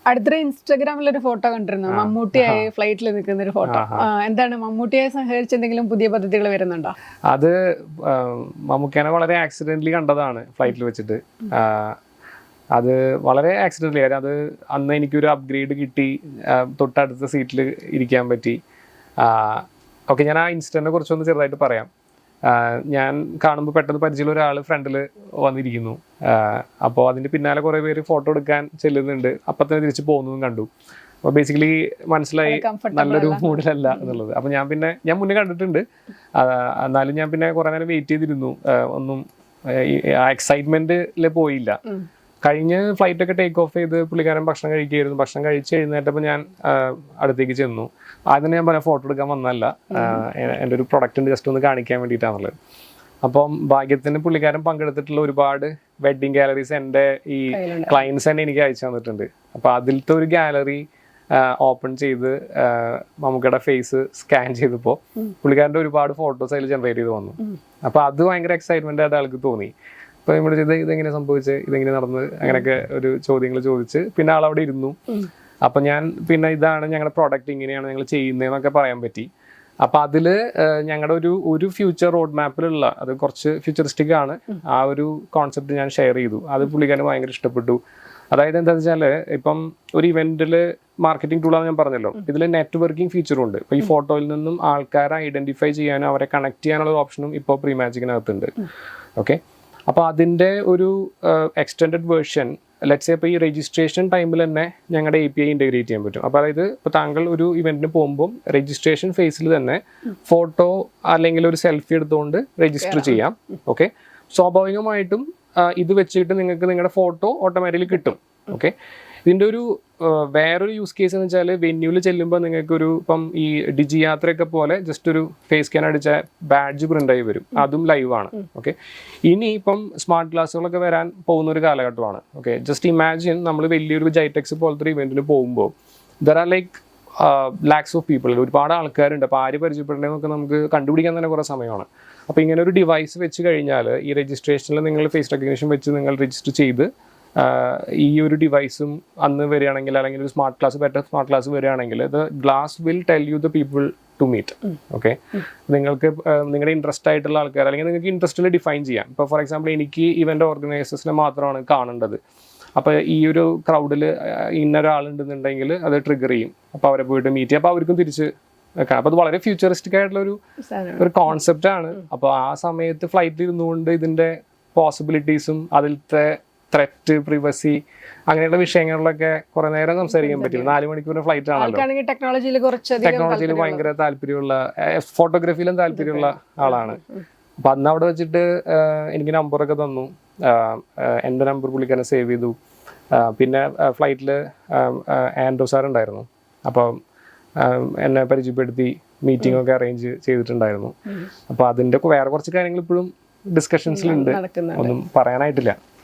അടുത്തിടെ ഇൻസ്റ്റാഗ്രാമിൽ ഒരു ഫോട്ടോ കണ്ടിരുന്നു, മമ്മൂട്ടിയായി ഫ്ലൈറ്റിൽ നിൽക്കുന്ന ഒരു ഫോട്ടോ. എന്താണ് മമ്മൂട്ടിയായി സഹകരിച്ച് എന്തെങ്കിലും പുതിയ പദ്ധതികൾ വരുന്നുണ്ടോ? അത് മമ്മൂക്കേനെ വളരെ ആക്സിഡന്റലി കണ്ടതാണ് ഫ്ലൈറ്റിൽ വെച്ചിട്ട്. അത് വളരെ ആക്സിഡന്റലി, അത് അന്ന് എനിക്കൊരു അപ്ഗ്രേഡ് കിട്ടി, തൊട്ടടുത്ത സീറ്റിൽ ഇരിക്കാൻ പറ്റി. ഓക്കെ, ഞാൻ ആ ഇൻസിഡന്റിനെ കുറിച്ചൊന്ന് ചെറുതായിട്ട് പറയാം. ഞാൻ കാണുമ്പോൾ പെട്ടെന്ന് പരിചയമുള്ള ഒരാൾ ഫ്രണ്ടിൽ വന്നിരിക്കുന്നു. അപ്പോൾ അതിൻ്റെ പിന്നാലെ കുറേ പേര് ഫോട്ടോ എടുക്കാൻ ചെല്ലുന്നുണ്ട്. അപ്പം തന്നെ തിരിച്ച് പോകുന്നതും കണ്ടു. അപ്പോൾ ബേസിക്കലി മനസ്സിലായി നല്ലൊരു മൂഡിലല്ല എന്നുള്ളത്. അപ്പോൾ ഞാൻ മുന്നേ കണ്ടിട്ടുണ്ട്, എന്നാലും ഞാൻ പിന്നെ കുറേ നേരം വെയിറ്റ് ചെയ്തിരുന്നു. ഒന്നും ആ എക്സൈറ്റ്മെൻറ്റിൽ പോയില്ല. കഴിഞ്ഞ് ഫ്ലൈറ്റൊക്കെ ടേക്ക് ഓഫ് ചെയ്ത് പുള്ളിക്കാരൻ ഭക്ഷണം കഴിക്കുകയായിരുന്നു. ഭക്ഷണം കഴിച്ച് എഴുന്നേറ്റപ്പോൾ ഞാൻ അടുത്തേക്ക് ചെന്നു. ആദ്യം ഞാൻ പറഞ്ഞ ഫോട്ടോ എടുക്കാൻ വന്നല്ല, എൻ്റെ ഒരു പ്രൊഡക്റ്റ് ഉണ്ട്, ജസ്റ്റ് ഒന്ന് കാണിക്കാൻ വേണ്ടിയിട്ടാണുള്ളത്. അപ്പം ഭാഗ്യത്തിന് പുള്ളിക്കാരൻ പങ്കെടുത്തിട്ടുള്ള ഒരുപാട് വെഡ്ഡിങ് ഗാലറീസ് എൻ്റെ ഈ ക്ലയൻസ് തന്നെ എനിക്ക് അയച്ചു തന്നിട്ടുണ്ട്. അപ്പോൾ അതിലത്തെ ഒരു ഗാലറി ഓപ്പൺ ചെയ്ത് മമ്മൂക്കയുടെ ഫേസ് സ്കാൻ ചെയ്തപ്പോൾ പുള്ളിക്കാരൻ്റെ ഒരുപാട് ഫോട്ടോസ് അതിൽ ജനറേറ്റ് ചെയ്ത് വന്നു. അപ്പോൾ അത് ഭയങ്കര എക്സൈറ്റ്മെൻ്റ് ആയിട്ട് ആൾക്ക് തോന്നി. അപ്പോൾ നമ്മൾ ചെയ്ത് ഇതെങ്ങനെ സംഭവിച്ചത്, ഇതെങ്ങനെ നടന്നത്, അങ്ങനെയൊക്കെ ഒരു ചോദ്യങ്ങൾ ചോദിച്ച് പിന്നെ ആളവിടെ ഇരുന്നു. അപ്പം ഞാൻ പിന്നെ ഇതാണ് ഞങ്ങളുടെ പ്രോഡക്റ്റ്, ഇങ്ങനെയാണ് ഞങ്ങൾ ചെയ്യുന്നതെന്നൊക്കെ പറയാൻ പറ്റി. അപ്പം അതിൽ ഞങ്ങളുടെ ഒരു ഫ്യൂച്ചർ റോഡ് മാപ്പിലുള്ള, അത് കുറച്ച് ഫ്യൂച്ചറിസ്റ്റിക് ആണ്, ആ ഒരു കോൺസെപ്റ്റ് ഞാൻ ഷെയർ ചെയ്തു. അത് പുള്ളിക്കാരന് ഭയങ്കര ഇഷ്ടപ്പെട്ടു. അതായത് എന്താണെന്ന് വെച്ചാൽ, ഇപ്പം ഒരു ഇവൻറ്റിൽ മാർക്കറ്റിംഗ് ടൂളാണ് ഞാൻ പറഞ്ഞല്ലോ, ഇതിൽ നെറ്റ്വർക്കിംഗ് ഫീച്ചറും ഉണ്ട്. ഇപ്പോൾ ഈ ഫോട്ടോയിൽ നിന്നും ആൾക്കാരെ ഐഡൻറ്റിഫൈ ചെയ്യാനും അവരെ കണക്ട് ചെയ്യാനുള്ള ഒരു ഓപ്ഷനും ഇപ്പോൾ പ്രീമാജിക്കിനകത്തുണ്ട്. ഓക്കെ, അപ്പോൾ അതിൻ്റെ ഒരു എക്സ്റ്റെൻഡഡ് വേർഷൻ ലെറ്റ്സ് ഇപ്പോൾ ഈ രജിസ്ട്രേഷൻ ടൈമിൽ തന്നെ ഞങ്ങളുടെ API ഇൻറ്റഗ്രേറ്റ് ചെയ്യാൻ പറ്റും. അപ്പോൾ അതായത് ഇപ്പോൾ താങ്കൾ ഒരു ഇവൻറ്റിന് പോകുമ്പോൾ രജിസ്ട്രേഷൻ ഫേസിൽ തന്നെ ഫോട്ടോ അല്ലെങ്കിൽ ഒരു സെൽഫി എടുത്തുകൊണ്ട് രജിസ്റ്റർ ചെയ്യാം. ഓക്കെ, സ്വാഭാവികമായിട്ടും ഇത് വെച്ചിട്ട് നിങ്ങൾക്ക് നിങ്ങളുടെ ഫോട്ടോ ഓട്ടോമാറ്റിക്കലി കിട്ടും. ഓക്കെ, ഇതിൻ്റെ ഒരു വേറൊരു യൂസ് കേസ് എന്ന് വെച്ചാൽ, വെന്യൂവിൽ ചെല്ലുമ്പോൾ നിങ്ങൾക്കൊരു ഇപ്പം ഈ ഡിജി യാത്രയൊക്കെ പോലെ ജസ്റ്റ് ഒരു ഫേസ് സ്കാൻ അടിച്ച ബാഡ്ജ് പ്രിൻ്റ് ആയി വരും, അതും ലൈവാണ്. ഓക്കെ, ഇനി ഇപ്പം സ്മാർട്ട് ഗ്ലാസ്സുകളൊക്കെ വരാൻ പോകുന്ന ഒരു കാലഘട്ടമാണ്. ഓക്കെ, ജസ്റ്റ് ഇമാജിൻ നമ്മൾ വലിയൊരു ജൈറ്റെക്സ് പോലത്തെ ഒരു ഇവൻറ്റിന് പോകുമ്പോൾ there are like lakhs of people, ഒരുപാട് ആൾക്കാരുണ്ട്. അപ്പോൾ ആര് പരിചയപ്പെടേണ്ടതെന്നൊക്കെ നമുക്ക് കണ്ടുപിടിക്കാൻ തന്നെ കുറേ സമയമാണ്. അപ്പോൾ ഇങ്ങനെ ഒരു ഡിവൈസ് വെച്ച് കഴിഞ്ഞാൽ ഈ രജിസ്ട്രേഷനിൽ നിങ്ങൾ ഫേസ് റെക്കഗ്നിഷൻ വെച്ച് നിങ്ങൾ രജിസ്റ്റർ ചെയ്ത് ഈ ഒരു ഡിവൈസും അന്ന് വരികയാണെങ്കിൽ, അല്ലെങ്കിൽ ഒരു സ്മാർട്ട് ക്ലാസ് വരികയാണെങ്കിൽ, the glass will tell you the people to meet. Okay, നിങ്ങൾക്ക് നിങ്ങളുടെ ഇൻട്രസ്റ്റ് ആയിട്ടുള്ള ആൾക്കാർ, അല്ലെങ്കിൽ നിങ്ങൾക്ക് ഇൻട്രസ്റ്റിൽ ഡിഫൈൻ ചെയ്യാം. ഇപ്പോൾ ഫോർ എക്സാമ്പിൾ എനിക്ക് ഇവൻ്റ് ഓർഗനൈസേഴ്സിനെ മാത്രമാണ് കാണേണ്ടത്. അപ്പോൾ ഈ ഒരു ക്രൗഡിൽ ഇന്നൊരാളുണ്ടെന്നുണ്ടെങ്കിൽ അത് ട്രിഗർ ചെയ്യും. അപ്പോൾ അവരെ പോയിട്ട് മീറ്റ് ചെയ്യും. അപ്പോൾ അവർക്കും തിരിച്ച് വെക്കാം. അപ്പോൾ അത് വളരെ ഫ്യൂച്ചറിസ്റ്റിക് ആയിട്ടുള്ള ഒരു കോൺസെപ്റ്റാണ്. അപ്പോൾ ആ സമയത്ത് ഫ്ലൈറ്റിൽ ഇരുന്നുകൊണ്ട് ഇതിൻ്റെ പോസിബിലിറ്റീസും അതിലത്തെ ത്രെറ്റ്, പ്രിവസി, അങ്ങനെയുള്ള വിഷയങ്ങളിലൊക്കെ കുറെ നേരം സംസാരിക്കാൻ പറ്റും. 4 മണിക്കൂർ ഫ്ലൈറ്റ് ആണല്ലോ. ടെക്നോളജിയിൽ ഭയങ്കര താല്പര്യമുള്ള, ഫോട്ടോഗ്രാഫിയിലും താല്പര്യമുള്ള ആളാണ്. അപ്പം അന്ന് അവിടെ വെച്ചിട്ട് എനിക്ക് നമ്പറൊക്കെ തന്നു. എൻ്റെ നമ്പർ പുള്ളിക്കാരനെ സേവ് ചെയ്തു. പിന്നെ ഫ്ലൈറ്റിൽ ആൻഡ്രോ സാർ ഉണ്ടായിരുന്നു. അപ്പം എന്നെ പരിചയപ്പെടുത്തി മീറ്റിംഗ് ഒക്കെ അറേഞ്ച് ചെയ്തിട്ടുണ്ടായിരുന്നു. അപ്പോൾ അതിൻ്റെ വേറെ കുറച്ച് കാര്യങ്ങൾ ഇപ്പോഴും ഡിസ്കഷൻസിലുണ്ട്, ഒന്നും പറയാനായിട്ടില്ല.